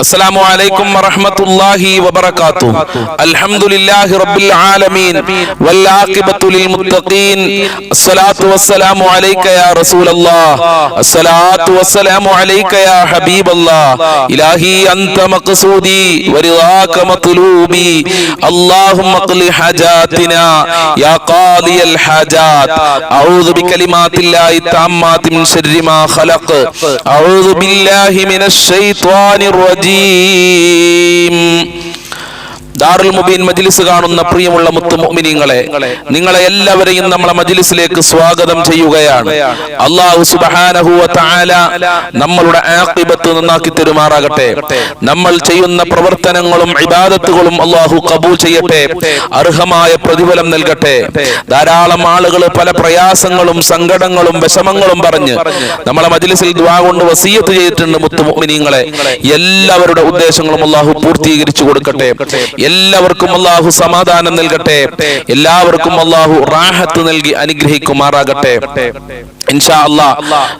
السلام عليكم ورحمة الله وبركاته. الحمد لله رب العالمين والعاقبة للمتقين. الصلاة والسلام عليك يا رسول الله. الصلاة والسلام عليك يا حبيب الله. إلهي أنت مقصودي ورضاك مطلوبي. اللهم اقض حاجاتنا يا قاضي الحاجات. أعوذ بكلمات الله التامات من شر ما خلق. أعوذ بالله من الشيطان الرجيم. ദാറുൽ മുബീൻ മജ്ലിസ് കാണുന്ന പ്രിയമുള്ള മുത്തുമുഅ്മിനീങ്ങളെ, നിങ്ങളെ എല്ലാവരെയും നമ്മളെ മജ്ലിസിലേക്ക് സ്വാഗതം ചെയ്യുകയാണ്. അല്ലാഹു സുബ്ഹാനഹു വ തആല നമ്മളുടെ ആഖിബത്ത് നന്നാക്കി തരുമാറാകട്ടെ. നമ്മൾ ചെയ്യുന്ന പ്രവർത്തനങ്ങളും ഇബാദത്തുകളും അല്ലാഹു ഖബൂൽ ചെയ്യട്ടെ, അർഹമായ പ്രതിഫലം നൽകട്ടെ. ധാരാളം ആളുകൾ പല പ്രയാസങ്ങളും സങ്കടങ്ങളും വിഷമങ്ങളും പറഞ്ഞ് നമ്മളെ മജ്ലിസിൽ ദുആ കൊണ്ട് വസിയത്ത് ചെയ്തിട്ടുണ്ട്. മുത്തുമുഅ്മിനീങ്ങളെ, എല്ലാവരുടെ ഉദ്ദേശങ്ങളും അല്ലാഹു പൂർത്തീകരിച്ചു കൊടുക്കട്ടെ. എല്ലാവർക്കും അല്ലാഹു സമാധാനം നൽകട്ടെ. എല്ലാവർക്കും അല്ലാഹു റാഹത്ത് നൽകി അനുഗ്രഹിക്കുമാറാകട്ടെ. ഇൻഷാ അല്ലാഹ്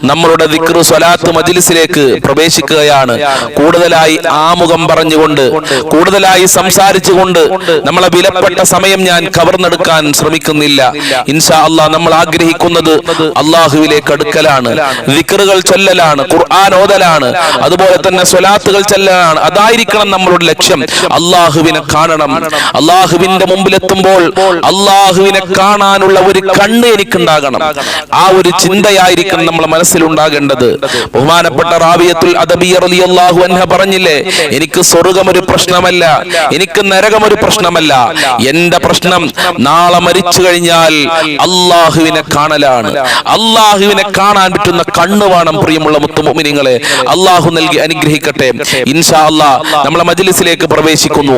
നമ്മളുടെ ദിക്ർ സ്വലാത്ത് മജ്ലിസിലേക്ക് പ്രവേശിക്കുകയാണ്. കൂടുതലായി ആമുഖം പറഞ്ഞുകൊണ്ട്, കൂടുതലായി സംസാരിച്ചുകൊണ്ട് നമ്മളെ വിലപ്പെട്ട സമയം ഞാൻ കവർന്നെടുക്കാൻ ശ്രമിക്കുന്നില്ല. ഇൻഷാ അല്ലാഹ് നമ്മൾ ആഗ്രഹിക്കുന്നത് അല്ലാഹുവിലേക്ക് അടുക്കലാണ്, ദിക്റുകൾ ചൊല്ലലാണ്, ഖുർആൻ ഓതലാണ്, അതുപോലെ തന്നെ സ്വലാത്തുകൾ ചൊല്ലലാണ്. അതായിരിക്കണം നമ്മളുടെ ലക്ഷ്യം. അല്ലാഹുവിനെ കാണണം. അല്ലാഹുവിന്റെ മുമ്പിലെത്തുമ്പോൾ അല്ലാഹുവിനെ കാണാനുള്ള ഒരു കണ്ണ് എനിക്കുണ്ടാകണം. ആ ഒരു ചിന്തയായിരിക്കണം നമ്മളെ മനസ്സിലുണ്ടാകേണ്ടത്. ബഹുമാനപ്പെട്ട റാബിയത്തുൽ അദബിയ്യ റളിയല്ലാഹു അൻഹ പറഞ്ഞില്ലേ, എനിക്ക് സ്വർഗ്ഗം ഒരു പ്രശ്നമല്ല, എനിക്ക് നരകം ഒരു പ്രശ്നമല്ല, എന്റെ പ്രശ്നം നാളെ മരിച്ചു കഴിഞ്ഞാൽ അല്ലാഹുവിനെ കാണലാണ്. അല്ലാഹുവിനെ കാണാൻ പറ്റുന്ന കണ്ണ് വേണം. പ്രിയമുള്ള മുത്തുമുഅ്മിനീങ്ങളെ, അല്ലാഹു നൽകി അനുഗ്രഹിക്കട്ടെ. ഇൻഷാ അല്ലാഹ് നമ്മളെ മജ്ലിസിലേക്ക് പ്രവേശിക്കുന്നു.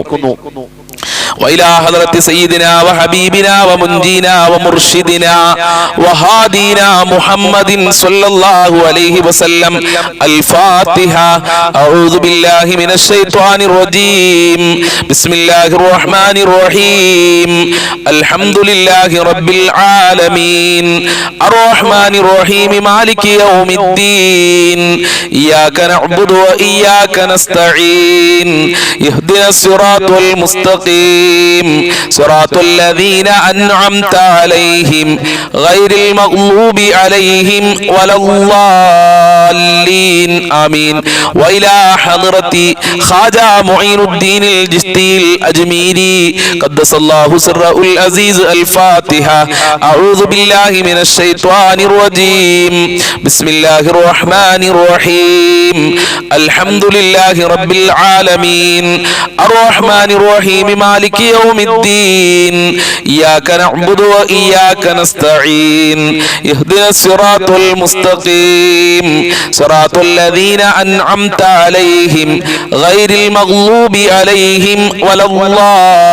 وإلى حضرة سيدنا وحبيبنا ومنجينا ومرشدنا وهادينا محمد صلى الله عليه وسلم الفاتحة. أعوذ بالله من الشيطان الرجيم. بسم الله الرحمن الرحيم. الحمد لله رب العالمين الرحمن الرحيم مالك يوم الدين. إياك نعبد وإياك نستعين. اهدنا الصراط المستقيم صراط الذين أنعمت عليهم غير المغضوب عليهم ولا الضالين آمين. وإلى حضرة خواجة معين الدين الجشتي الأجميري قدس الله سره العزيز الفاتحة. أعوذ بالله من الشيطان الرجيم. بسم الله الرحمن الرحيم. الحمد لله رب العالمين الرحمن الرحيم مالك يوم الدين. إياك نعبد وإياك نستعين. اهدنا الصراط المستقيم صراط الذين أنعمت عليهم غير المغضوب عليهم ولا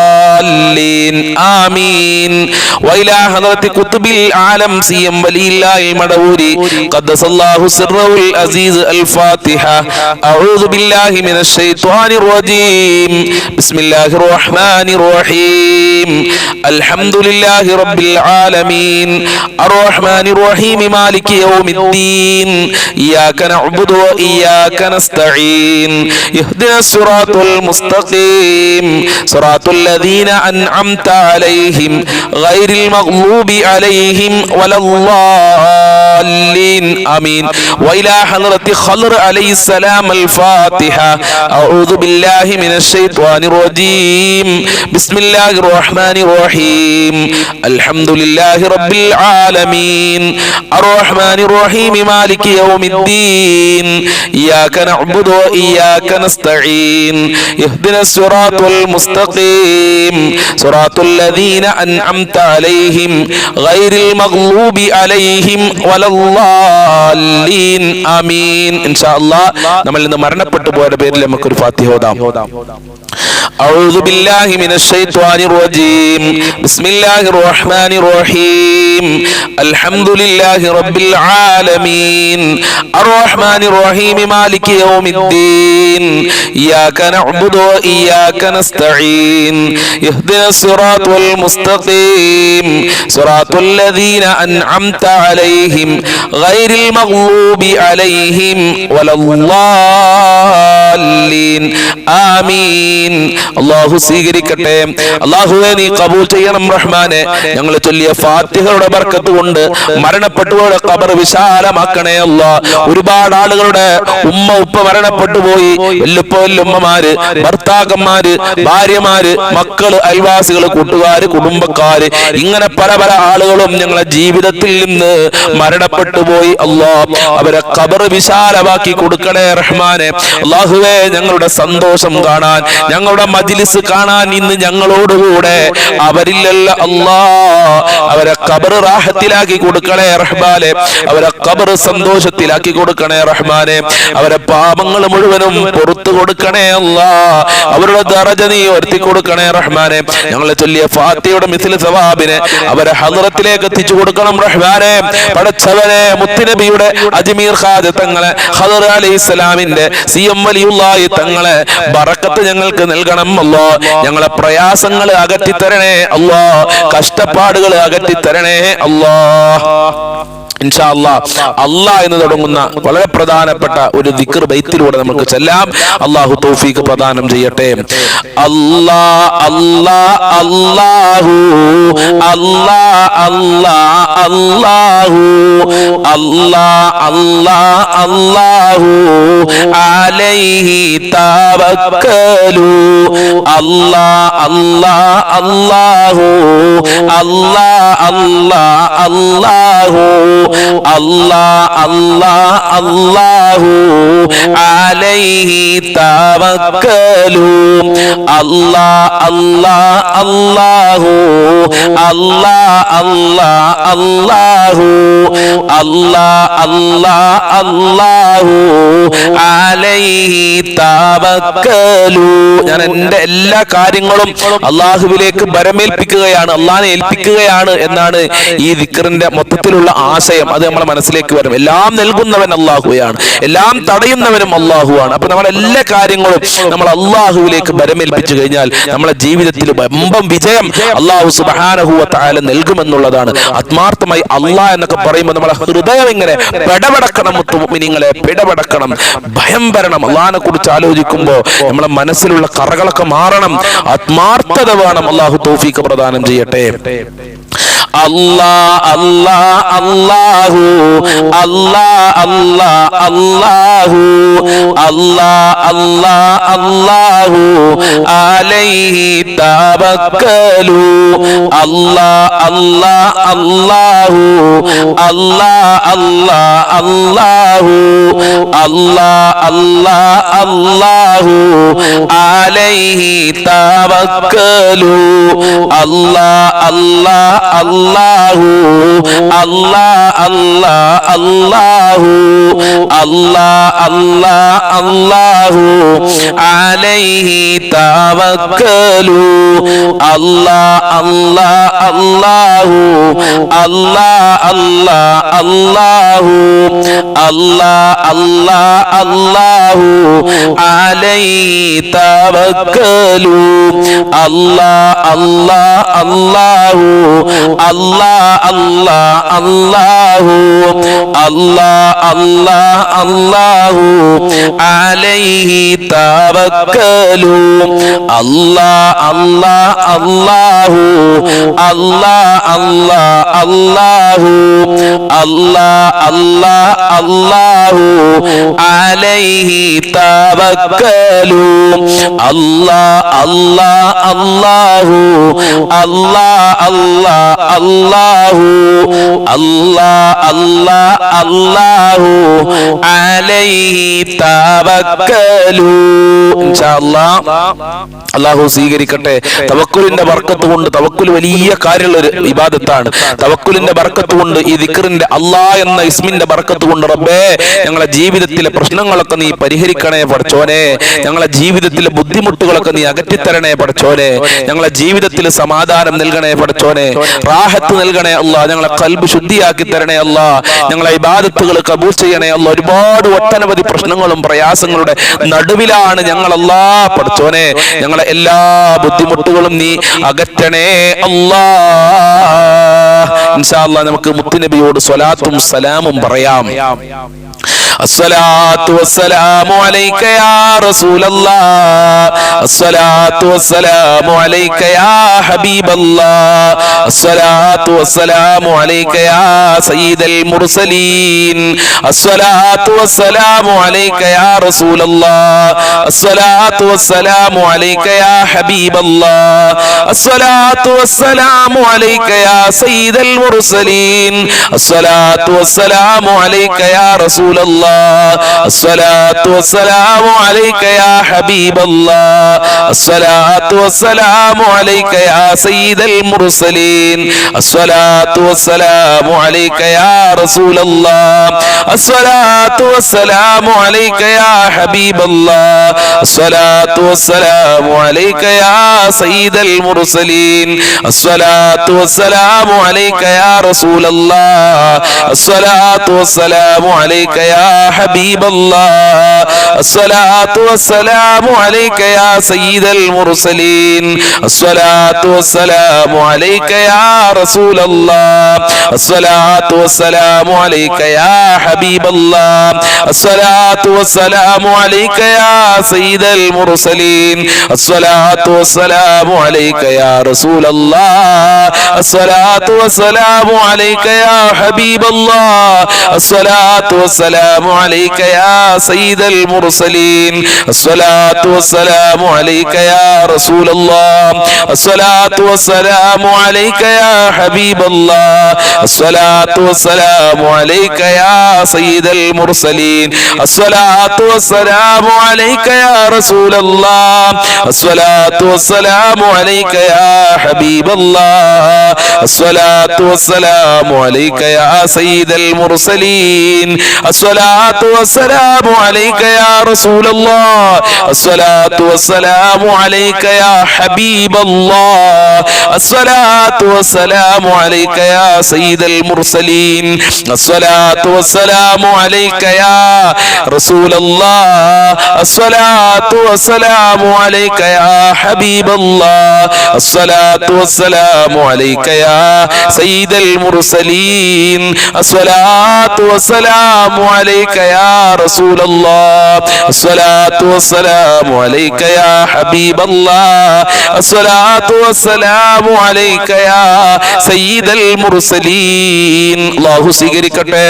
الضالين آمين. وإلى حضرة قطب العالم سيم ولي الله المدوري قدس الله سره العزيز الفاتحة. أعوذ بالله من الشيطان الرجيم. بسم الله الرحمن الرحيم. الحمد لله رب العالمين الرحمن الرحيم مالك يوم الدين. إياك نعبد وإياك نستعين. اهدنا الصراط المستقيم صراط الذين أنعمت عليهم غير المغضوب عليهم ولا الضالين آمين. وإلى حضرة خضر عليه السلام الفاتحة. أعوذ بالله من الشيطان الرجيم. بسم الله الرحمن الرحيم. الحمد لله رب العالمين الرحمن الرحيم مالك يوم الدين. إياك نعبد وإياك نستعين. اهدنا الصراط المستقيم صراط الذين أنعمت عليهم غير المغضوب عليهم ولا الضالين آمين. إن شاء الله നമ്മൾ ഇന്ന് മരണപ്പെട്ടു പോയ പേരിൽ നമുക്കൊരു ഫാത്തിഹ ഓതാം. أعوذ بالله من الشيطان الرجيم. بسم الله الرحمن الرحيم. الحمد لله رب العالمين الرحمن الرحيم مالك يوم الدين. إياك نعبد وإياك نستعين. اهدنا الصراط المستقيم صراط الذين أنعمت عليهم غير المغضوب عليهم ولا الضالين ആമീൻ. അല്ലാഹു സ്വീകരിക്കട്ടെ. അല്ലാഹുവേ നീ കബൂൽ ചെയ്യണം റഹ്മാനെ. ഞങ്ങൾ ചൊല്ലിയ ഫാത്തിഹയുടെ ബർക്കത്ത് കൊണ്ട് മരണപ്പെട്ടവരുടെ ഖബർ വിശാലമാക്കണേ അല്ലാ. ഒരുപാട് ആളുകളുടെ ഉമ്മ ഉപ്പ മരണപ്പെട്ടു പോയി. വല്ലുപ്പ വല്ലുമ്മമാര്, ഭർത്താക്കന്മാര്, ഭാര്യമാര്, മക്കള്, അയൽവാസികള്, കൂട്ടുകാര്, കുടുംബക്കാര്, ഇങ്ങനെ പല പല ആളുകളും ഞങ്ങളെ ജീവിതത്തിൽ നിന്ന് മരണപ്പെട്ടു പോയി. അല്ലാ അവരെ ഖബർ വിശാലമാക്കി കൊടുക്കണേ റഹ്മാനെ. അല്ലാഹുവേ ഞങ്ങളുടെ സന്തോഷം കാണാൻ, ഞങ്ങളുടെ മജ്ലിസ് കാണാൻ ഇന്ന് ഞങ്ങളോടുകൂടെ അവരില്ലല്ല അല്ലാ. അവരെ ഖബർ റാഹത്തിലാക്കി കൊടുക്കണേ റഹ്മാനെ. അവരെ ഖബർ സന്തോഷത്തിലാക്കി കൊടുക്കണേ റഹ്മാനെ. അവരെ പാപങ്ങൾ മുഴുവനും പുറത്തു കൊടുക്കണേ അല്ലാ. അവരുടെ ദറജ നീ ഉയർത്തി കൊടുക്കണേ റഹ്മാനെ. ഞങ്ങളെ ചൊല്ലിയ ഫാത്തിഹയുടെ മിസ്ൽ സവാബിനെ അവരെ ഹദ്റത്തിലേക്ക് എത്തിച്ചു കൊടുക്കണം റഹ്മാനെ. പടച്ചവനെ മുത്തുനബിയുടെ അജ്മീർ ഖാജ തങ്ങളെ, ഖദർ അലൈഹിസ്സലാമിന്റെ സിഎം വലിയുള്ളാഹി തങ്ങളെ ബറക്കത്ത് ഞങ്ങൾക്ക് നൽകണം അല്ലാ. ഞങ്ങളെ പ്രയാസങ്ങൾ അകറ്റി തരണേ അല്ലാ. കഷ്ടപ്പാടുകൾ അകറ്റി തരണേ അല്ലാ. ഇൻഷാ അല്ലാഹ് അല്ലാഹ് എന്ന് തുടങ്ങുന്ന വളരെ പ്രധാനപ്പെട്ട ഒരു ദിക്ർ ബൈത്തിലൂടെ നമുക്ക് ചെല്ലാം. അല്ലാഹു തൗഫീഖ് പ്രദാനം ചെയ്യട്ടെ. അല്ലാ അല്ലാ അല്ലാഹു അല്ലാ അല്ലാ അല്ലാഹു അല്ലാ അല്ലാ അല്ലാഹു അലൈഹി തവക്കലു അല്ലാ അല്ലാ അല്ലാഹു അല്ലാ അല്ലാ അല്ലാഹു അല്ലാ അല്ലാ അല്ലാഹു അലൈഹി തവക്കലു അല്ലാ അല്ലാ അല്ലാഹു അല്ലാ അല്ലാ അല്ലാഹു അല്ലാ അല്ലാ അല്ലാഹു അലൈഹി തവക്കലു. ഞാൻ എൻ്റെ എല്ലാ കാര്യങ്ങളും അള്ളാഹുവിലേക്ക് ബരമേൽപ്പിക്കുകയാണ്, അള്ളാഹിനെ ഏൽപ്പിക്കുകയാണ് എന്നാണ് ഈ ദിക്റിന്റെ മൊത്തത്തിലുള്ള ആശയം. അത് നമ്മളെ മനസ്സിലേക്ക് വരും. എല്ലാം നൽകുന്നവൻ അള്ളാഹുവാണ്, എല്ലാം തടയുന്നവനും അള്ളാഹുവാണ്. അപ്പൊ നമ്മളെ എല്ലാ കാര്യങ്ങളും നമ്മൾ അള്ളാഹുവിലേക്ക് ബരമേൽപ്പിച്ചു കഴിഞ്ഞാൽ നമ്മളെ ജീവിതത്തിൽ വമ്പം വിജയം അള്ളാഹു സുബ്ഹാനഹു വ തആല നൽകുമെന്നുള്ളതാണ്. ആത്മാർത്ഥമായി അള്ളാഹ് എന്നൊക്കെ പറയുമ്പോൾ നമ്മളെ ഹൃദയം ഇങ്ങനെ പിടപെടക്കണം, മുഅ്മിനീങ്ങളെ പിടപെടക്കണം, ഭയം വരണം. അള്ളാഹിനെ കുറിച്ച് ആലോചിക്കുമ്പോൾ നമ്മളെ മനസ്സിലുള്ള കറകളൊക്കെ മാറണം, ആത്മാർത്ഥത വേണം. അള്ളാഹു തൗഫീഖ് പ്രദാനം ചെയ്യട്ടെ. അല്ലാ അല്ലാ അല്ലാഹു അല്ലാ അല്ലാ അല്ലാഹു അല്ലാ അല്ലാ അല്ലാഹു അലൈഹി തവക്കലു അല്ലാ അല്ലാ അല്ലാഹു അല്ലാ അല്ലാ അല്ലാഹു അല്ലാ അല്ലാ അല്ലാഹു അലൈഹി തവക്കലു അല്ലാ അല്ലാ അല്ലാഹു അല്ലാ അല്ലാ അല്ലാഹു അല്ലാ അല്ലാ അല്ലാഹു അലൈഹി തവക്കലു അല്ലാ അല്ലാ അല്ലാഹു അല്ലാ അല്ലാ അല്ലാഹു അല്ലാ അല്ലാ അല്ലാഹു അലൈഹി തവക്കലു അല്ലാ അല്ലാ അല്ലാഹു അല്ലാ അല്ലാ അല്ലാഹു അല്ലാ അല്ലാ അല്ലാഹു അലൈഹി തവക്കലു അല്ലാ അല്ലാ അല്ലാഹു അല്ലാ അല്ലാ അല്ലാഹു അല്ലാ അല്ലാ അല്ലാഹു അലൈഹി തവക്കലു അല്ലാ അല്ലാ അല്ലാഹു അല്ലാ അല്ലാ അല്ലാഹു അല്ലാ അല്ലാ അല്ലാഹു അലൈഹി തവക്കലു. ഇൻഷാ അല്ലാഹ് അല്ലാഹു സ്വീകരിക്കട്ടെ. തവക്കുലിന്റെ ബർക്കത്ത് കൊണ്ട്, തവക്കുൽ വലിയ കാര്യമുള്ള ഒരു ഇബാദത്താണ്. തവക്കുലിന്റെ ബർക്കത്ത് കൊണ്ട്, ഈ ദിക്റിന്റെ അല്ലാഹ് എന്ന ഇസ്മിന്റെ ബർക്കത്ത് കൊണ്ട് റബ്ബേ ഞങ്ങളെ ജീവിതത്തിലെ പ്രശ്നങ്ങളൊക്കെ നീ പരിഹരിക്കണേ പടച്ചോനെ. ഞങ്ങളെ ജീവിതത്തിലെ ബുദ്ധിമുട്ടുകളൊക്കെ നീ അകറ്റിത്തരണേ പടച്ചോനെ. ഞങ്ങളെ ജീവിതത്തിൽ സമാധാനം നൽകണേ പടച്ചോനെ, റാഹത്ത് നൽകണേ അല്ലാഹ്. ഞങ്ങളെ ഖൽബ് ശുദ്ധിയാക്കി തരണേ അല്ലാഹ്. ഞങ്ങളെ ഇബാദത്തുകൾ കബൂൽ ചെയ്യണേ അല്ലാഹ്. ഒരുപാട് ഒട്ടനവധി പ്രശ്നങ്ങളും പ്രയാസങ്ങളുടെ നടുവിലാണ് ഞങ്ങൾ അല്ലാഹ് പടച്ചോനെ. ഞങ്ങളെ എല്ലാ ബുദ്ധിമുട്ടുകളും നീ അകറ്റണേ അല്ലാഹ്. ഇൻഷാ അല്ലാഹ് നമുക്ക് മുത്തുനബിയോട് സ്വലാത്തും സലാമും പറയാം. അസ്സലാത്തു വസ്സലാമു അലൈക യാ റസൂലല്ലാഹ് അസ്സലാത്തു വസ്സലാമു അലൈക യാ ഹബീബല്ലാഹ് അസ്സലാത്തു വസ്സലാമു അലൈക യാ സയ്യിദൽ മുർസലീൻ അസ്സലാത്തു വസ്സലാമു അലൈക യാ റസൂലല്ലാഹ് അസ്സലാത്തു വസ്സലാമു അലൈക യാ ഹബീബല്ലാഹ് അസ്സലാത്തു വസ്സലാമു അലൈക യാ സയ്യിദൽ മുർസലീൻ അസ്സലാത്തു വസ്സലാമു അലൈക യാ റസൂലല്ലാഹ് الصلاة والسلام عليك يا حبيب الله الصلاة والسلام عليك يا سيد المرسلين الصلاة والسلام عليك يا رسول الله الصلاة والسلام عليك يا حبيب الله الصلاة والسلام عليك يا سيد المرسلين الصلاة والسلام عليك يا رسول الله الصلاة والسلام عليك يا حبيب الله الصلاة والسلام عليك يا سيد المرسلين الصلاة والسلام عليك يا رسول الله الصلاة والسلام عليك يا حبيب الله الصلاة والسلام عليك يا سيد المرسلين الصلاة والسلام عليك يا رسول الله الصلاة والسلام عليك يا حبيب الله الصلاة والسلام عليك يا سيد المرسلين الصلاة والسلام عليك يا رسول الله الصلاة والسلام عليك يا حبيب الله الصلاة والسلام عليك يا سيد المرسلين الصلاة والسلام عليك يا رسول الله الصلاة والسلام عليك يا حبيب الله الصلاة والسلام عليك يا سيد المرسلين الصلاة والسلام عليك يا رسول الله الصلاة والسلام عليك يا حبيب الله الصلاة والسلام عليك يا سيد المرسلين الصلاة والسلام عليك يا رسول الله الصلاة والسلام عليك يا حبيب الله الصلاة والسلام عليك يا سيد المرسلين الصلاة والسلام عليك يا رسول الله الصلاة والسلام عليك يا حبيب الله الصلاة والسلام عليك يا سيد المرسلين الله സ്വീകരിക്കട്ടെ.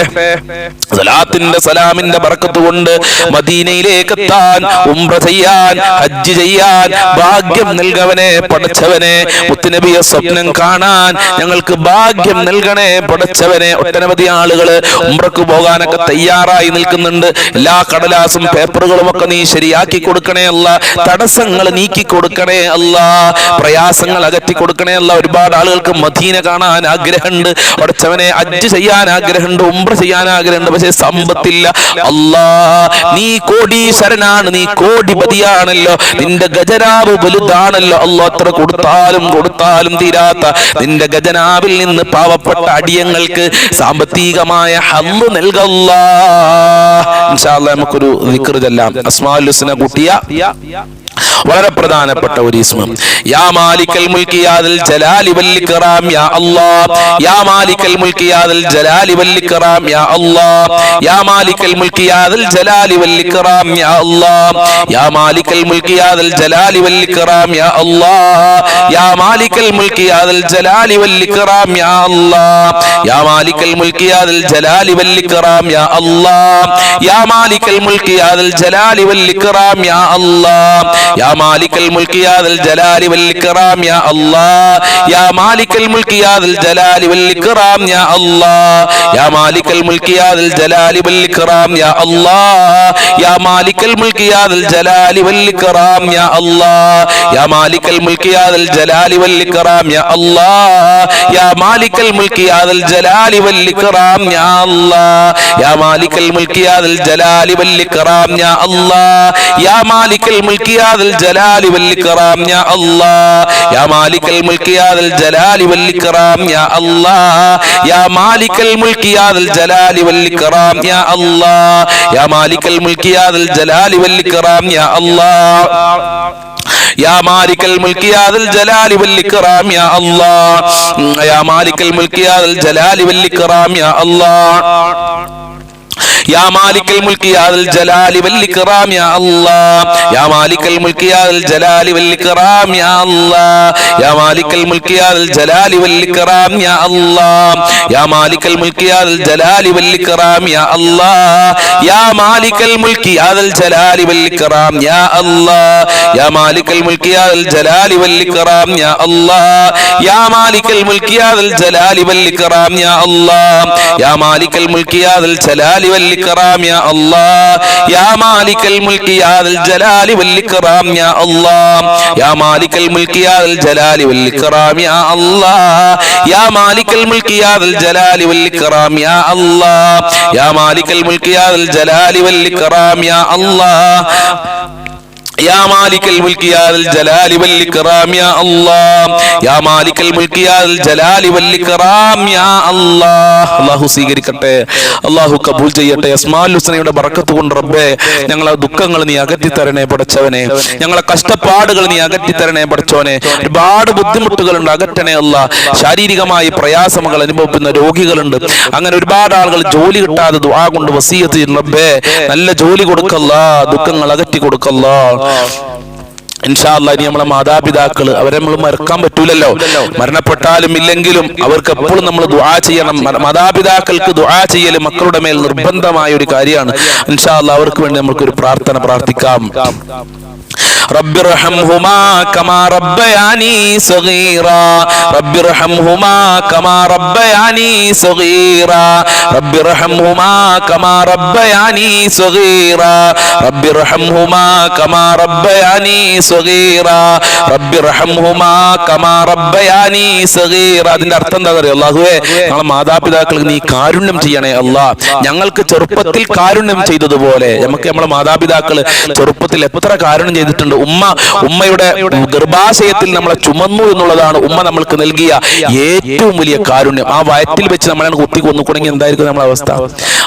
സലാത്തിന്റെ സലാമിന്റെ ബർക്കത്ത് കൊണ്ട് മദീനയിലേക്ക് എത്താൻ, ഉംറ ചെയ്യാൻ, ഹജ്ജ് ചെയ്യാൻ ഭാഗ്യം നൽകവനെ പടച്ചവനെ. മുത്തുനബിയെ സ്വപ്നം കാണാൻ ഞങ്ങൾക്ക് ഭാഗ്യം നൽകണേ പടച്ചവനെ. ഒട്ടനവധി ആളുകൾ ഉംറക്ക് പോകാനൊക്കെ തയ്യാറായി നിൽക്കുന്നുണ്ട്. എല്ലാ കടലാസും പേപ്പറുകളും ഒക്കെ നീ ശരിയാക്കി കൊടുക്കണേ അല്ല. തടസ്സങ്ങൾ നീക്കി കൊടുക്കണേ അല്ല. പ്രയാസങ്ങൾ അകറ്റി കൊടുക്കണേ അല്ല. ഒരുപാട് ആളുകൾക്ക് മദീന കാണാൻ ആഗ്രഹമുണ്ട് പടച്ചവനെ. ഹജ്ജ് ചെയ്യാൻ ആഗ്രഹമുണ്ട്, ഉംറ ചെയ്യാൻ ആഗ്രഹമുണ്ട്, പക്ഷേ സമ്പത്തില്ല. അല്ലാ, നീ കോടീശ്വരനാണ്, നീ കോടിപതിയാണല്ലോ, നിന്റെ ഖജനാവ് വലുതാണല്ലോ. അല്ലാ, അത്ര കൊടുത്താലും കൊടുത്താലും തീരാത്ത നിന്റെ ഖജനാവിൽ നിന്ന് പാവപ്പെട്ട അടിയങ്ങൾക്ക് സാമ്പത്തികമായ ഹല്ല് നൽകല്ലാ. ഇൻഷാ അല്ലാഹ് നമുക്കൊരു ദിക്ർ ചൊല്ലാം. അസ്മാഉൽ ഹുസ്ന കൂട്ടിയ വളരെ പ്രധാനപ്പെട്ട ഒരു ഇസ്മ. യാ മാലിക്കൽ മുൽക്കി യാ ദൽ ജലാലി വൽ ഇക്റാം യാ അല്ലാഹ്. യാ മാലിക്കൽ മുൽക്കി യാ ദൽ ജലാലി വൽ ഇക്റാം യാ അല്ലാഹ്. യാ മാലിക്കൽ മുൽക്കി യാ ദൽ ജലാലി വൽ ഇക്റാം യാ അല്ലാഹ്. യാ മാലിക്കൽ മുൽക്കി യാ ദൽ ജലാലി വൽ ഇക്റാം യാ അല്ലാഹ്. യാ മാലിക്കൽ മുൽക്കി യാ ദൽ ജലാലി വൽ ഇക്റാം യാ അല്ലാഹ്. യാ മാലിക്കൽ മുൽക്കി യാ ദൽ ജലാലി വൽ ഇക്റാം യാ അല്ലാഹ്. യാ മാലിക്കൽ മുൽക്കി യാ ദൽ ജലാലി വൽ ഇക്റാം യാ അല്ലാഹ്. യാ മാലിക്കൽ മുൽക്കി യാ ദൽ ജലാലി വൽ ഇക്റാം യാ അല്ലാഹ്. യാ മാലിക്കൽ മുൽക്കി യാ ദൽ ജലാലി വൽ ഇക്റാം യാ അല്ലാഹ്. യാ മാലിക്കൽ മുൽക്കി യാ ദൽ ജലാലി വൽ ഇക്റാം യാ അല്ലാഹ്. യാ മാലിക്കൽ മുൽക്കി യാ ദൽ ജലാലി വൽ ഇക്റാം യാ അല്ലാഹ്. യാ മാലിക്കൽ മുൽക്കി യാ ദൽ ജലാലി വൽ ഇക്റാം യാ അല്ലാഹ്. യാ മാലിക്കൽ മുൽക്കി യാ ദൽ ജലാലി വൽ ഇക്റാം യാ അല്ലാഹ്. യാ മാലിക്കൽ മുൽക്കി യാ ദൽ ജലാലി വൽ ഇക്റാം യാ അല്ലാഹ്. യാ മാലിക്കൽ മുൽക്കി യാ ദൽ ജലാലി വൽ ഇക്റാം യാ അല്ലാഹ്. യാ മാലിക്കൽ മുൽക്കി യാ ദൽ ജലാലി വൽ ഇക്റാം യാ അല്ലാഹ്. യാ മാലിക്കൽ മുൽക്കി യാ ദൽ ജലാലി വൽ ഇക്റാം യാ അല്ലാഹ്. യാ മാലിക്കൽ മുൽക്കി യാ ദൽ ജലാലി വൽ ഇക്റാം യാ അല്ലാഹ്. യാ മാലിക്കൽ മുൽക്കി യാ ദൽ ജലാലി വൽ ഇക്റാം യാ അല്ലാഹ്. യാ മാലിക്കൽ മുൽക്കി യാ ദൽ ജലാലി വൽ ഇക്റാം യാ അല്ലാഹ്. يا مالك الملك يا ذا الجلال والإكرام يا الله يا مالك الملك يا ذا الجلال والإكرام يا الله يا مالك الملك يا ذا الجلال والإكرام يا الله يا مالك الملك يا ذا الجلال والإكرام يا الله يا مالك الملك يا ذا الجلال والإكرام يا الله يا مالك الملك يا ذا الجلال والإكرام يا الله يا مالك الملك يا ذا الجلال والإكرام يا الله يا مالك الملك يا ذا الجلال والإكرام يا الله يا مالك الملك يا ذا الجلال والإكرام يا الله يا مالك الملك يا ذا الجلال والإكرام يا الله يا مالك الملك يا ذا الجلال والإكرام يا الله يا مالك الملك يا ذا الجلال والإكرام يا الله يا مالك الملك يا ذا الجلال والإكرام يا الله يا مالك الملك يا ذا الجلال والإكرام يا الله അല്ലാഹു സ്വീകരിക്കട്ടെ, അല്ലാഹു കബൂൽ ചെയ്യട്ടെ. അസ്മാഉൽ ഹുസ്നയുടെ ബറക്കത്ത് കൊണ്ട് റബ്ബേ ഞങ്ങളെ ദുഃഖങ്ങൾ നീ അകറ്റി തരണേ പടച്ചവനെ, ഞങ്ങളെ കഷ്ടപ്പാടുകൾ നീ അകറ്റി തരണേ പടച്ചവനെ. ഒരുപാട് ബുദ്ധിമുട്ടുകളുണ്ട്, അകറ്റണേ അല്ലാ. ശാരീരികമായി പ്രയാസങ്ങൾ അനുഭവിക്കുന്ന രോഗികളുണ്ട്, അങ്ങനെ ഒരുപാട് ആളുകൾ ജോലി കിട്ടാതെ ദുആ കൊണ്ട് വസിയത്ത് ചെയ്യുന്നു റബ്ബേ. നല്ല ജോലി കൊടുക്കല്ലാ, ദുഃഖങ്ങൾ അകറ്റി കൊടുക്കല്ലാ. ഇൻഷാ അല്ലാഹ് ഇനി നമ്മളെ മാതാപിതാക്കള് അവരെ നമ്മൾ മറക്കാൻ പറ്റൂലല്ലോ, മരണപ്പെട്ടാലും ഇല്ലെങ്കിലും അവർക്ക് എപ്പോഴും നമ്മൾ ദുആ ചെയ്യണം. മാതാപിതാക്കൾക്ക് ദുആ ചെയ്യൽ മക്കളുടെ മേൽ നിർബന്ധമായ ഒരു കാര്യമാണ്. ഇൻഷാ അല്ലാഹ് അവർക്ക് വേണ്ടി നമുക്കൊരു പ്രാർത്ഥന പ്രാർത്ഥിക്കാം. رب ارحمهما كما ربياني صغيرا رب ارحمهما كما ربياني صغيرا رب ارحمهما كما ربياني صغيرا رب ارحمهما كما ربياني صغيرا رب ارحمهما كما ربياني صغيرا. അതിന്റെ അർത്ഥം എന്താ അറിയോ? അല്ലാഹുവേ ഞങ്ങളെ മാതാപിതാക്കൾക്ക് നീ കാരുണ്യം ചെയ്യണേ അല്ലാഹ്. ഞങ്ങൾക്ക് ചെറുപ്പത്തിൽ കാരുണ്യം ചെയ്തതുപോലെ നമുക്ക് നമ്മളെ മാതാപിതാക്കള് ചെറുപ്പത്തിൽ എത്ര കാരുണ്യം ചെയ്തിട്ടുണ്ട്. ഉമ്മയുടെ ഗർഭാശയത്തിൽ നമ്മളെ ചുമന്നു എന്നുള്ളതാണ് ഉമ്മ നമ്മൾക്ക് നൽകിയ ഏറ്റവും വലിയ കാരുണ്യം. ആ വയറ്റിൽ വെച്ച് നമ്മളെ കുത്തി കൊന്നുകൊണ്ടെങ്കിൽ എന്തായിരിക്കും നമ്മളെ അവസ്ഥ?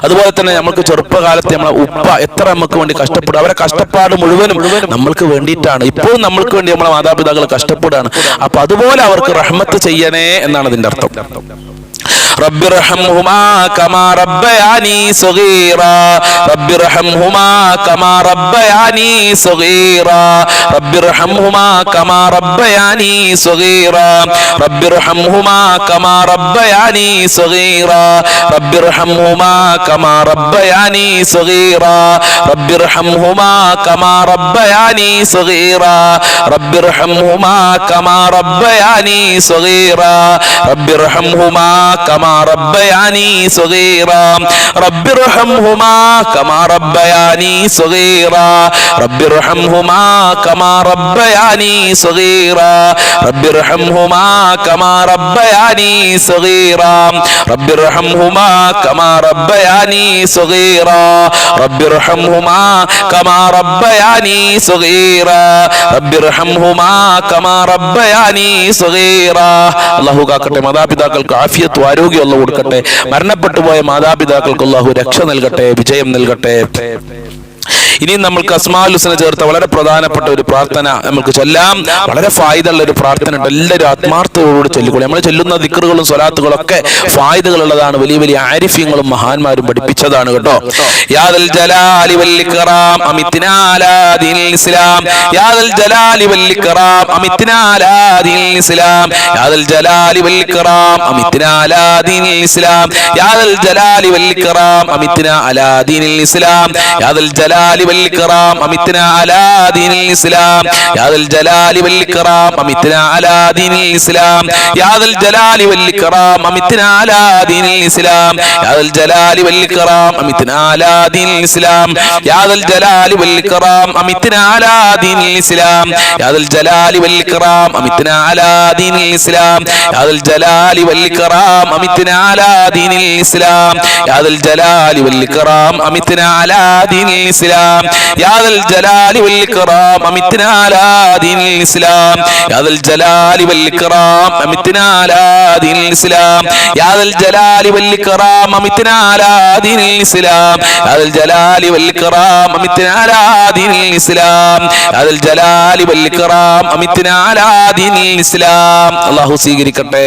അതുപോലെ തന്നെ നമുക്ക് ചെറുപ്പകാലത്ത് നമ്മളെ ഉപ്പ എത്ര നമുക്ക് വേണ്ടി കഷ്ടപ്പെടും. അവരെ കഷ്ടപ്പാട് മുഴുവനും നമ്മൾക്ക് വേണ്ടിയിട്ടാണ്. ഇപ്പോഴും നമ്മൾക്ക് വേണ്ടി നമ്മളെ മാതാപിതാക്കൾ കഷ്ടപ്പെടുകയാണ്. അപ്പൊ അതുപോലെ അവർക്ക് റഹ്മത്ത് ചെയ്യണേ എന്നാണ് അതിന്റെ അർത്ഥം. رب ارحمهما كما ربياني صغيرا رب ارحمهما كما ربياني صغيرا رب ارحمهما كما ربياني صغيرا رب ارحمهما كما ربياني صغيرا رب ارحمهما كما ربياني صغيرا رب ارحمهما كما ربياني صغيرا رب ارحمهما كما ربياني صغيرا رب ارحمهما كما ربياني صغيرا رب ارحمهما كما ربياني صغيرا رب ارحمهما كما ربياني صغيرا رب ارحمهما كما ربياني صغيرا رب ارحمهما كما ربياني صغيرا رب ارحمهما كما ربياني صغيرا رب ارحمهما كما ربياني صغيرا. അല്ലാഹു കാക്കട്ടെ, മാതാപിതാക്കൾക്ക് ആഫിയത്ത് ആരോഗ്യം അല്ലാഹു കൊടുക്കട്ടെ. മരണപ്പെട്ടു പോയ മാതാപിതാക്കൾക്ക് അല്ലാഹു രക്ഷ നൽകട്ടെ, വിജയം നൽകട്ടെ. ഇനി നമ്മൾക്ക് അസ്മാഉൽ ഹുസ്ന ചേർത്ത വളരെ പ്രധാനപ്പെട്ട ഒരു പ്രാർത്ഥന നമുക്ക് ചൊല്ലാം. വളരെ ഫായിദുള്ള ഒരു പ്രാർത്ഥന ഉണ്ട്. എല്ലാവരും ആത്മാർത്ഥതയോട് ചൊല്ലിക്കോളൂ. നമ്മൾ ചൊല്ലുന്ന ദിക്റുകളും സ്വലാത്തുകളും ഒക്കെ ഫായിദകളുള്ളതാണ്. വലിയ വലിയ ആരിഫ്യങ്ങളും മഹാന്മാരും പഠിപ്പിച്ചതാണ് കേട്ടോ. യാ ദൽ ജലാലി വൽ ഇക്റാം അമിത്നാ അലാ ദീനിൽ ഇസ്ലാം യാ ദൽ ജലാലി വൽ ഇക്റാം അമിത്നാ അലാ ദീനിൽ ഇസ്ലാം യാ ദൽ ജലാലി വൽ ഇക്റാം അമിത്നാ അലാ ദീനിൽ ഇസ്ലാം യാ ദൽ ജലാലി വൽ ഇക്റാം അമിത്നാ അലാ ദീനിൽ ഇസ്ലാം യാ ദൽ ജലാലി والإكرام أمتنا على دين الإسلام يا ذا الجلال والإكرام أمتنا على دين الإسلام يا ذا الجلال والإكرام أمتنا على دين الإسلام يا ذا الجلال والإكرام أمتنا على دين الإسلام يا ذا الجلال والإكرام أمتنا على دين الإسلام يا ذا الجلال والإكرام أمتنا على دين الإسلام يا ذا الجلال والإكرام أمتنا على دين الإسلام يا ذا الجلال والإكرام أمتنا على دين الإسلام يا ذا الجلال والإكرام أمتنا على دين الإسلام يا ذا الجلال والإكرام أمتنا على دين الإسلام يا ذا الجلال والإكرام أمتنا على دين الإسلام يا ذا الجلال والإكرام أمتنا على دين الإسلام يا ذا الجلال والإكرام أمتنا على دين الإسلام. الله സ്വീകരിക്കട്ടെ.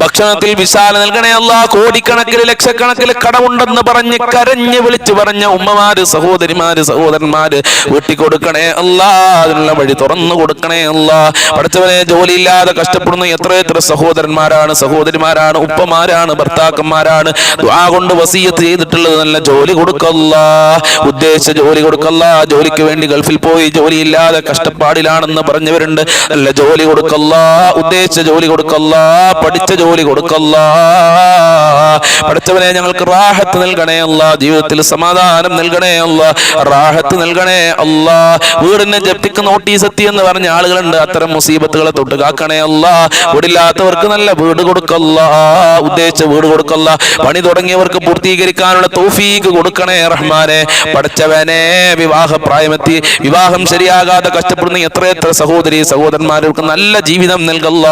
ഭക്ഷണത്തിൽ വിശാല നൽകണേ അല്ലാ. കോടിക്കണക്കിന് ലക്ഷക്കണക്കിന് കടമുണ്ടെന്ന് പറഞ്ഞ് കരഞ്ഞ് വിളിച്ചു പറഞ്ഞ ഉമ്മമാര്, സഹോദരിമാര്, സഹോദരന്മാര് വീട്ടിൽ കൊടുക്കണേ അല്ലാ. അതിനുള്ള വഴി തുറന്നു കൊടുക്കണേ അല്ലാ. പഠിച്ചവനെ ജോലിയില്ലാതെ കഷ്ടപ്പെടുന്ന എത്ര സഹോദരന്മാരാണ്, സഹോദരിമാരാണ്, ഉപ്പമാരാണ്, ഭർത്താക്കന്മാരാണ് ദുആ കൊണ്ട് വസിയത്ത് ചെയ്തിട്ടുള്ളത്. നല്ല ജോലി കൊടുക്കല്ല, ഉദ്ദേശിച്ച ജോലി കൊടുക്കല്ല. ജോലിക്ക് വേണ്ടി ഗൾഫിൽ പോയി ജോലിയില്ലാതെ കഷ്ടപ്പാടിലാണെന്ന് പറഞ്ഞവരുണ്ട്. നല്ല ജോലി കൊടുക്കല്ല, ഉദ്ദേശിച്ച ജോലി കൊടുക്കല്ല, പഠിച്ച ജോലി കൊടുക്കല്ല. പഠിച്ചവനെ ഞങ്ങൾക്ക് റാഹത്ത് നൽകണേ അല്ലാ. ജീവിതത്തിൽ സമാധാനം നൽകണേ അല്ലാ. റാഹത്ത് നൽകണേ അല്ലാ. വീടിനെ ജപ്തിക്ക് നോട്ടീസ് എത്തി എന്ന് പറഞ്ഞ ആളുകളുണ്ട്. അത്തരം മുസീബത്തുകളെ തൊട്ട് കാക്കണേ അല്ലാ. വീടില്ലാത്തവർക്ക് നല്ല വീട് കൊടുക്കല്ല, ഉദ്ദേശിച്ച വീട് കൊടുക്കല്ല. പണി തുടങ്ങിയവർക്ക് പൂർത്തീകരിക്കാനുള്ള തൗഫീഖ് കൊടുക്കണേ റഹ്മാനെ. പഠിച്ചവനെ വിവാഹപ്രായമെത്തി വിവാഹം ശരിയാകാതെ കഷ്ടപ്പെടുന്ന എത്ര സഹോദരി സഹോദരന്മാർക്ക് നല്ല ജീവിതം നൽകല്ല,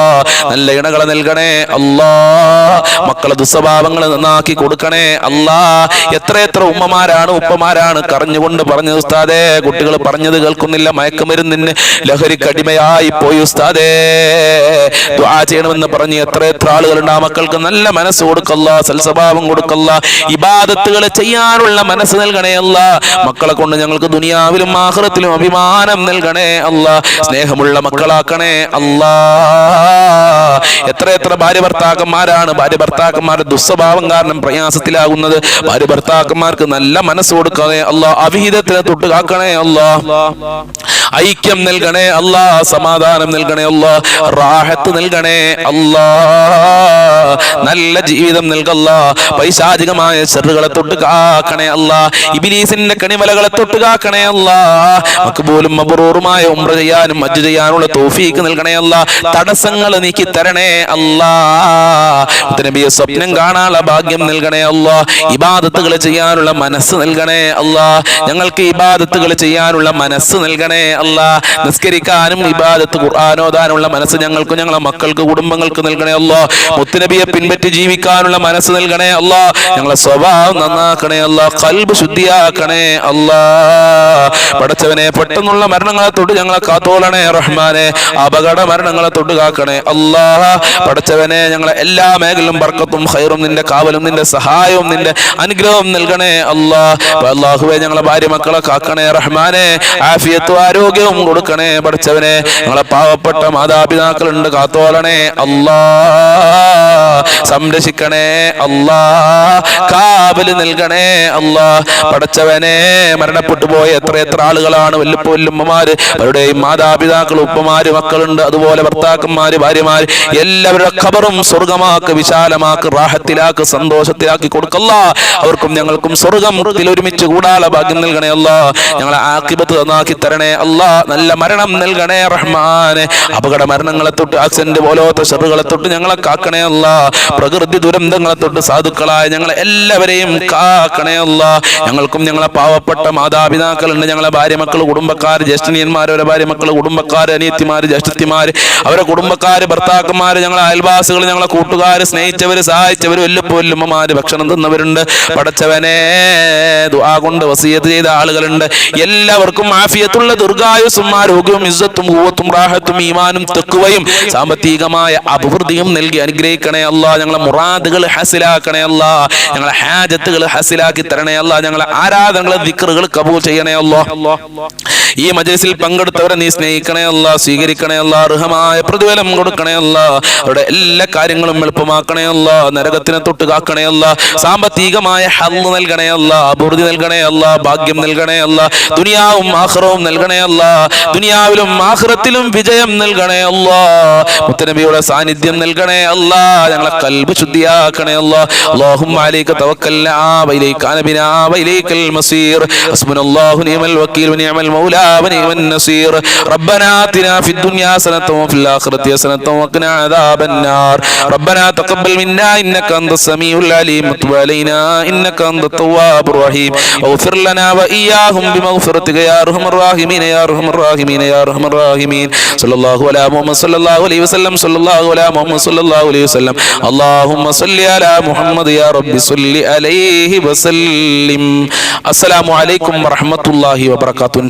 നല്ല ഇണകളെ നൽകണേ അല്ലാ. മക്കളെ ദുസ്വഭാവങ്ങളെ നന്നാക്കി കൊടുക്കണേ അല്ലാ. എത്ര ഉമ്മമാരാണ് ഉപ്പമാരാണ് കരഞ്ഞുകൊണ്ട് പറഞ്ഞത് ഉസ്താദേ, കുട്ടികൾ പറഞ്ഞത് കേൾക്കുന്നില്ല, മയക്കുമരുന്നിന് ലഹരിക്കടിമയായി പോയി ഉസ്താദേ, ദുആ ചെയ്യണമെന്ന് പറഞ്ഞ് എത്ര ആളുകളുണ്ട്. ആ മക്കൾക്ക് നല്ല മനസ്സ് കൊടുക്കല്ല, സൽസ്വഭാവം കൊടുക്കല്ല, ഇബാദത്തുകൾ ചെയ്യാനുള്ള മനസ്സ് നൽകണേ അല്ല. മക്കളെ കൊണ്ട് ഞങ്ങൾക്ക് ദുനിയാവിലും ആഖിറത്തിലും അഭിമാനം നൽകണേ അല്ല. സ്നേഹമുള്ള മക്കളാക്കണേ അല്ലാ. എത്ര ഭാര്യ ഭർത്താക്കന്മാരാണ് ഭാര്യ ഭർത്താക്കന്മാരുടെ ദുസ്വഭാവം കാരണം പ്രയാസത്തിലാകുന്നത്. ഭാര്യ ഭർത്താക്കന്മാർക്ക് നല്ല മനസ്സ് കൊടുക്കണേ അല്ലാ. അവിഹിതത്തിനെ തൊട്ട് കാക്കണേ അല്ലാ. ഐക്യം നൽകണേ അല്ലാ. സമാധാനം നൽകണേ അല്ലാ. റാഹത്ത് നൽകണേ അല്ലാ. നല്ല ജീവിതം നൽകല്ല. പൈശാചികമായ ശർറുകളെ തൊട്ട് കാക്കണേ അല്ലാ. ഇബ്ലീസിന്റെ കണിമലകളെ തൊട്ട് കാക്കണേ അല്ലാ. മഖ്ബൂലും മബ്റൂറുമായ ഉംറ ചെയ്യാനും ഹജ്ജ് ചെയ്യാനുള്ള തൗഫീഖ് നൽകണേ അല്ലാ. തടസ്സങ്ങൾ നീക്കി തരണേ അല്ലാ. നബിയെ സ്വപ്നം കാണാനുള്ള ഭാഗ്യം നൽകണേ അല്ലാ. ഇബാദത്തുകൾ ചെയ്യാനുള്ള മനസ്സ് നൽകണേ അല്ലാ. ഞങ്ങൾക്ക് ഇബാദത്തുകൾ ചെയ്യാനുള്ള മനസ്സ് നൽകണേ അല്ലാ. നിസ്കരിക്കാനും ഇബാദത്ത് ഖുർആൻ ഓതാനുള്ള മനസ്സ് ഞങ്ങൾക്കും ഞങ്ങളെ മക്കൾക്ക് കുടുംബങ്ങൾക്ക് നൽകണേ അല്ലാ. മുത്തുനബിയെ പിൻപറ്റി ജീവിക്കാനുള്ള മനസ്സ് നൽകണേ അല്ലാ. ഞങ്ങളെ സ്വഭാവം നന്നാക്കണേ അല്ലാ. ഖൽബ് ശുദ്ധിയാക്കണേ അല്ലാ. പടച്ചവനെ പെട്ടെന്നുള്ള മരണങ്ങളെ തൊട്ട് ഞങ്ങളെ കാത്തോളണേ റഹ്മാനെ. അപകട മരണങ്ങളെ തൊട്ട് കാക്കണേ അല്ലാ. പടച്ചവനെ ഞങ്ങളെ എല്ലാ മേഖലയിലും ബർക്കത്തും ഖൈറും നിന്റെ കാവലും നിന്റെ സഹായവും നിന്റെ അനുഗ്രഹവും നൽകണേ അല്ലാ. അല്ലാഹുവേ ഞങ്ങളെ ഭാര്യ മക്കളെ കാക്കണേ റഹ്മാനെ. ആഫിയത്തും ആരോഗ്യവും കൊടുക്കണേ പടച്ചവനെ. ഞങ്ങളെ പാവപ്പെട്ട മാതാപിതാക്കളുണ്ട്, കാത്തോളണേ അല്ലാ. സംരക്ഷിക്കണേ അല്ലാ. കാവല് നൽകണേ അല്ലാ. പടച്ചവനെ മരണപ്പെട്ടു പോയ എത്ര ആളുകളാണ്. വല്ലുപ്പമാര്, അവരുടെയും മാതാപിതാക്കൾ, ഉപ്പമാര്, മക്കളുണ്ട്, അതുപോലെ ഭർത്താക്കന്മാര്, ഭാര്യമാര്, എല്ലാവരുടെ ഖബറും സ്വർഗമാക്ക്, വിശാലമാക്ക്, റാഹത്തിലാക്ക്, സന്തോഷത്തിലാക്കി കൊടുക്കല്ല. അവർക്കും ഞങ്ങൾക്കും സ്വർഗത്തിൽ ഒരുമിച്ച് കൂടാനുള്ള ഭാഗ്യം നൽകണേ അല്ലാ. ഞങ്ങളെ ആഖിബത്ത് നന്നാക്കി തരണേ അല്ലാ. നല്ല മരണം നൽകണേ റഹ്മാനെ. അപകട മരണങ്ങളെ തൊട്ട്, ആക്സിഡന്റ് പോലത്തെ ഷറുകളെ തൊട്ട് ഞങ്ങളെ കാക്കണേ അല്ലാ. പ്രകൃതി ദുരന്തങ്ങളെ തൊട്ട് സാധുക്കളായ ഞങ്ങളെ എല്ലാവരെയും കാക്കണേ അല്ലാ. ഞങ്ങൾക്കും ഞങ്ങളെ പാവപ്പെട്ട മാതാപിതാക്കളുണ്ട്, ഞങ്ങളെ ഭാര്യ മക്കൾ, കുടുംബക്കാർ, ജ്യേഷ്ഠനിയന്മാർ, അവരെ ഭാര്യ മക്കൾ, കുടുംബക്കാർ, അനിയത്തിമാര്, ജ്യേഷ്ഠത്തിമാര്, അവരെ കുടുംബക്കാര്, ഭർത്താക്കന്മാര്, ഞങ്ങളെ അയൽവാസികൾ, ഞങ്ങളെ കൂട്ടുകാര്, സ്നേഹിച്ചവര്, സഹായിച്ചവര്, വല്ലുപ്പമാര്, ഭക്ഷണം തിന്നവരുണ്ട്. പടച്ചവനെ ദുആ കൊണ്ട് വസിയത്ത് ചെയ്ത ആളുകളുണ്ട്. എല്ലാവർക്കും ആഫിയത്തുള്ള ദീർഘായുസ്സും ആരോഗ്യവും ഇസ്സത്തും ഖുവ്വത്തും റാഹത്തും ഈമാനും തഖ്വയും സാമ്പത്തികമായ അഭിവൃദ്ധിയും നൽകി അനുഗ്രഹിക്കണേ അല്ലാ. ഞങ്ങളെ മുറാദുകൾ ഹസിലാക്കണേ അല്ലാ. ഞങ്ങളെ ഹാജത്തുകൾ ഹസിലാക്കി തരണേ അല്ലാ. ഞങ്ങളെ ആരാധനകളെ ദിക്റുകൾ കബൂൽ ചെയ്യണേ അല്ലാ. ഈ മജ്‌ലിസിൽ പങ്കെടുത്തവരെ നീ സ്നേഹിക്കണേ അല്ലാ, സ്വീകരിക്കണേ അല്ലാ. അർഹമായ പ്രതിഫലം കൊടുക്കണേ അല്ലാ. അവരുടെ എല്ലാ കാര്യങ്ങളും എളുപ്പമാക്കണേ അല്ലാ. നരകത്തിനെ തൊട്ട് കാക്കണേ അല്ലാ. സാമ്പത്തികമായ ഹല്ല് നൽകണേ അല്ലാ. അഭിവൃദ്ധി നൽകണേ അല്ലാ. ഭാഗ്യം നൽകണേ അല്ലാ. ദുനിയാവും ആഖിറവും നൽകണേ അല്ലാ. ദുനിയാവിലും ആഖിറത്തിലും വിജയം നൽകണേ അല്ലാ. മുത്തനബിയുടെ സാന്നിധ്യം നൽകണേ അല്ലാ. ഞങ്ങളെ ഖൽബ് ശുദ്ധിയാക്കണേ അല്ലാ. അല്ലാഹുമ്മ അലൈക തവക്കൽനാ വഇലൈക അനബിനാ വഇലൈകൽ മസീർ. ഹസ്ബുനല്ലാഹു നിഅമൽ വകീൽ വനിഅമൽ മൗലാ വനിഅമൻ നസീർ. റബ്ബനാ ആതിനാ ഫിദ് ദുനിയാ ഹസനതൻ വഫിൽ ആഖിറതി ഹസനതൻ വഖിനാ അദാബൻ നാർ. റബ്ബനാ തഖബ്ബൽ മിന്നാ ഇന്നക അൻതസ് സമീഉൽ അലീം വതുബ് അലൈനാ ഇന്നക അൻതത് തവ്വാബുർ റഹീം. വഗ്ഫിർ ലനാ വഇയ്യാഹും ബിമഗ്ഫിറതിക യാ അർഹമർ റഹീമീൻ യാ അർഹമർ റഹീമീൻ യാ അർഹമർ റഹീമീൻ. സല്ലല്ലാഹു അലാ മുഹമ്മദ് സല്ലല്ലാഹു അലൈഹി വസല്ലം. സല്ലല്ലാഹു അലാ മുഹമ്മദ് സല്ലല്ലാഹു അലൈഹി വസല്ലം. അല്ലാഹുമ്മ സല്ലി അലാ മുഹമ്മദ് യാ റബ്ബി സല്ലി അലൈഹി വസല്ലിം. അസ്സലാമു അലൈക്കും വറഹ്മത്തുള്ളാഹി വബറകാതുഹു.